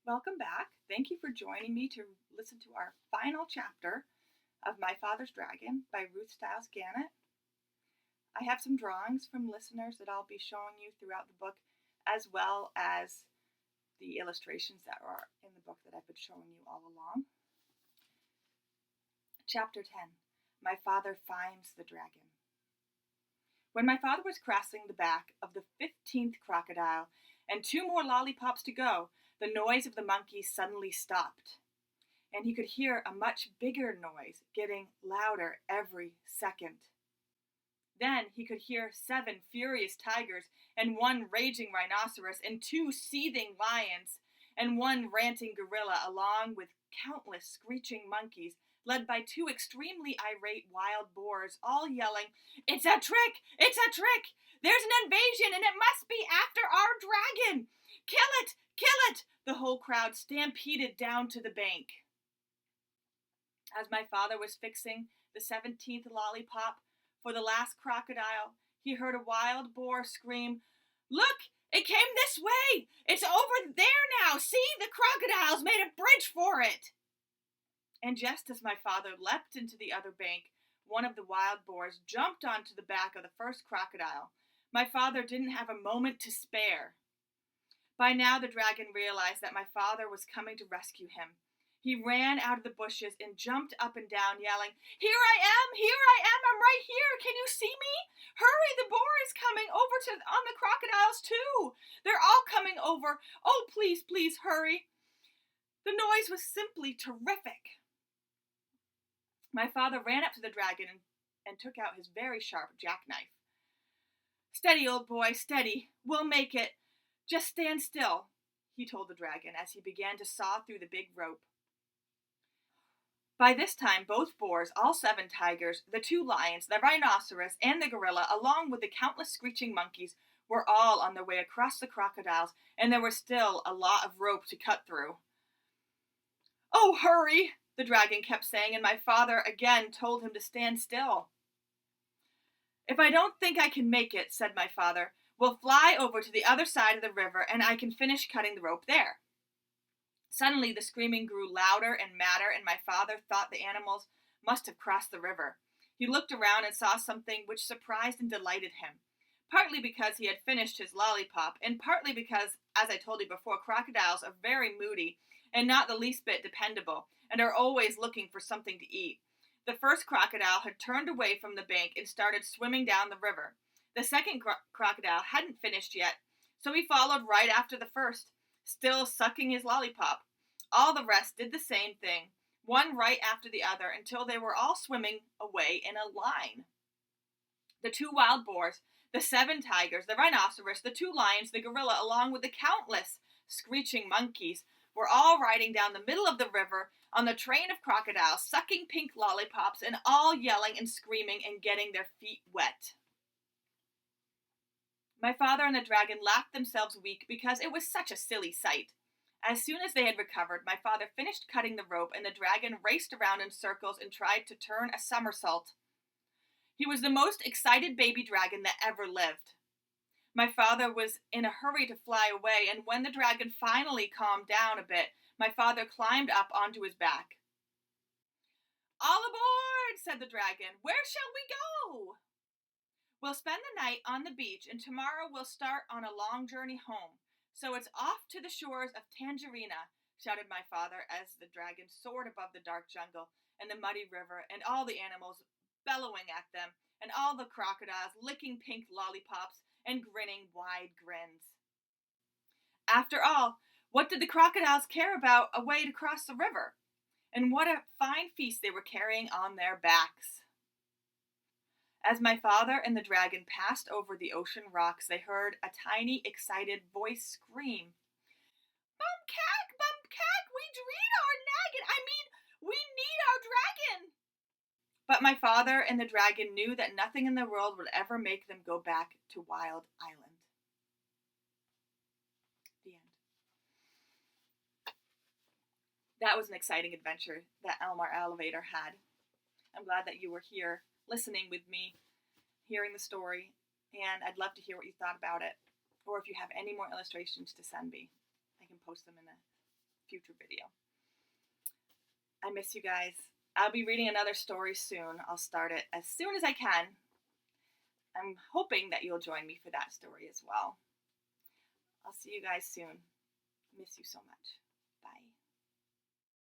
Welcome back. Thank you for joining me to listen to our final chapter of My Father's Dragon by Ruth Stiles Gannett. I have some drawings from listeners that I'll be showing you throughout the book, as well as the illustrations that are in the book that I've been showing you all along. Chapter 10. My Father Finds the Dragon. When my father was crossing the back of the 15th crocodile and 2 more lollipops to go, the noise of the monkeys suddenly stopped, and he could hear a much bigger noise getting louder every second. Then he could hear 7 furious tigers and 1 raging rhinoceros and 2 seething lions and 1 ranting gorilla, along with countless screeching monkeys, led by 2 extremely irate wild boars, all yelling, "It's a trick! It's a trick! There's an invasion and it must be after our dragon! Kill it! Kill it!" The whole crowd stampeded down to the bank. As my father was fixing the 17th lollipop for the last crocodile, he heard a wild boar scream, "Look! It came this way! It's over there now! See, the crocodile's made a bridge for it!" And just as my father leapt into the other bank, one of the wild boars jumped onto the back of the first crocodile. My father didn't have a moment to spare. By now the dragon realized that my father was coming to rescue him. He ran out of the bushes and jumped up and down, yelling, "Here I am! Here I am! I'm right here! Can you see me? Hurry, the boar is coming over on the crocodiles too! They're all coming over! Oh, please, please, hurry!" The noise was simply terrific. My father ran up to the dragon and took out his very sharp jackknife. "Steady, old boy, steady. We'll make it. Just stand still," he told the dragon as he began to saw through the big rope. By this time, both boars, all 7 tigers, the 2 lions, the rhinoceros, and the gorilla, along with the countless screeching monkeys, were all on their way across the crocodiles, and there was still a lot of rope to cut through. "Oh, hurry," the dragon kept saying, and my father again told him to stand still. "If I don't think I can make it," said my father, "we'll fly over to the other side of the river and I can finish cutting the rope there." Suddenly the screaming grew louder and madder, and my father thought the animals must have crossed the river. He looked around and saw something which surprised and delighted him, partly because he had finished his lollipop, and partly because, as I told you before, crocodiles are very moody and not the least bit dependable, and are always looking for something to eat. The first crocodile had turned away from the bank and started swimming down the river. The second crocodile hadn't finished yet, so he followed right after the first, still sucking his lollipop. All the rest did the same thing, one right after the other, until they were all swimming away in a line. The 2 wild boars, the 7 tigers, the rhinoceros, the 2 lions, the gorilla, along with the countless screeching monkeys, were all riding down the middle of the river on the train of crocodiles, sucking pink lollipops, and all yelling and screaming and getting their feet wet. My father and the dragon laughed themselves weak because it was such a silly sight. As soon as they had recovered, my father finished cutting the rope, and the dragon raced around in circles and tried to turn a somersault. He was the most excited baby dragon that ever lived. My father was in a hurry to fly away, and when the dragon finally calmed down a bit, my father climbed up onto his back. "All aboard," said the dragon. "Where shall we go?" "We'll spend the night on the beach, and tomorrow we'll start on a long journey home. So it's off to the shores of Tangerina," shouted my father as the dragon soared above the dark jungle and the muddy river, and all the animals bellowing at them, and all the crocodiles licking pink lollipops and grinning wide grins. After all, what did the crocodiles care about a way to cross the river? And what a fine feast they were carrying on their backs. As my father and the dragon passed over the ocean rocks, they heard a tiny, excited voice scream, Bumcack, we dreed our we need our dragon!" But my father and the dragon knew that nothing in the world would ever make them go back to Wild Island. The end. That was an exciting adventure that Elmar Elevator had. I'm glad that you were here listening with me, hearing the story, and I'd love to hear what you thought about it, or if you have any more illustrations to send me. I can post them in future video. I miss you guys. I'll be reading another story soon. I'll start it as soon as I can. I'm hoping that you'll join me for that story as well. I'll see you guys soon. Miss you so much. Bye.